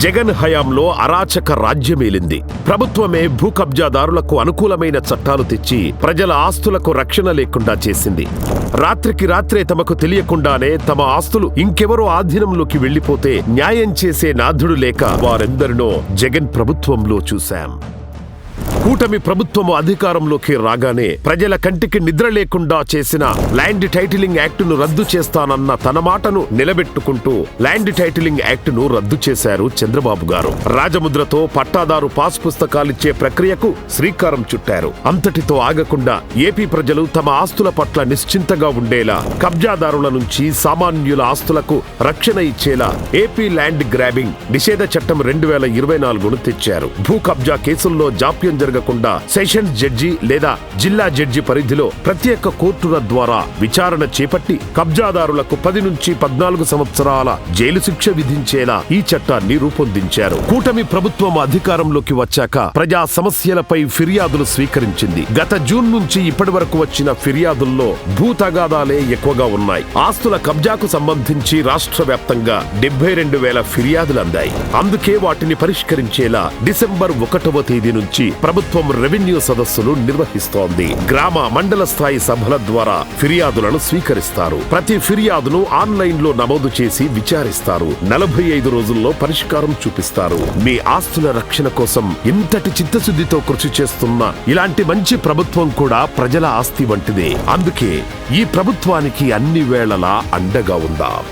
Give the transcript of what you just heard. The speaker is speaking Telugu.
జగన్ హయాంలో అరాచక రాజ్యమేలింది. ప్రభుత్వమే భూ కబ్జాదారులకు అనుకూలమైన చట్టాలు తెచ్చి ప్రజల ఆస్తులకు రక్షణ లేకుండా చేసింది. రాత్రికి రాత్రే తమకు తెలియకుండానే తమ ఆస్తులు ఇంకెవరో ఆధీనంలోకి వెళ్లిపోతే న్యాయం చేసే నాథుడు లేక వారెందరినో జగన్ ప్రభుత్వంలో చూశాం. కూటమి ప్రభుత్వము అధికారంలోకి రాగానే ప్రజల కంటికి నిద్ర లేకుండా చేసిన ల్యాండ్ టైటిలింగ్ యాక్టును రద్దు చేస్తానన్న తన మాటను నిలబెట్టుకుంటూ ల్యాండ్ టైటిలింగ్ యాక్టును రద్దు చేశారు చంద్రబాబు గారు. రాజముద్రతో పట్టాదారు పాస్ పుస్తకాలిచ్చే ప్రక్రియకు శ్రీకారం చుట్టారు. అంతటితో ఆగకుండా ఏపీ ప్రజలు తమ ఆస్తుల పట్ల నిశ్చింతగా ఉండేలా, కబ్జాదారుల నుంచి సామాన్యుల ఆస్తులకు రక్షణ ఇచ్చేలా ఏపీ ల్యాండ్ గ్రాబింగ్ నిషేధ చట్టం 2024ను తెచ్చారు. భూ కబ్జా కేసుల్లో జాప్యం జరగకుండా సెషన్స్ జడ్జి లేదా జిల్లా జడ్జి పరిధిలో ప్రత్యేక కోర్టుల ద్వారా విచారణ చేపట్టి కబ్జాదారులకు 10 నుంచి 14 సంవత్సరాల జైలు శిక్ష విధించేలా ఈ చట్టాన్ని రూపొందించారు. కూటమి ప్రభుత్వం అధికారంలోకి వచ్చాక ప్రజా సమస్యలపై ఫిర్యాదులు స్వీకరించింది. గత జూన్ నుంచి ఇప్పటి వరకు వచ్చిన ఫిర్యాదుల్లో భూ తగాదాలే ఎక్కువగా ఉన్నాయి. ఆస్తుల కబ్జాకు సంబంధించి రాష్ట్ర వ్యాప్తంగా 72,000 ఫిర్యాదులు అందాయి. అందుకే వాటిని పరిష్కరించేలా డిసెంబర్ 1వ తేదీ నుంచి ప్రభుత్వం రెవెన్యూ సదస్సులు నిర్వహిస్తోంది. గ్రామ మండల స్థాయి సభల ద్వారా ఫిర్యాదులను స్వీకరిస్తారు. ప్రతి ఫిర్యాదును ఆన్లైన్ లో నమోదు చేసి విచారిస్తారు. 45 రోజుల్లో పరిష్కారం చూపిస్తారు. మీ ఆస్తుల రక్షణ కోసం ఇంతటి చిత్తశుద్ధితో కృషి చేస్తున్న ఇలాంటి మంచి ప్రభుత్వం కూడా ప్రజల ఆస్తి వంటిదే. అందుకే ఈ ప్రభుత్వానికి అన్ని వేళలా అండగా ఉందాం.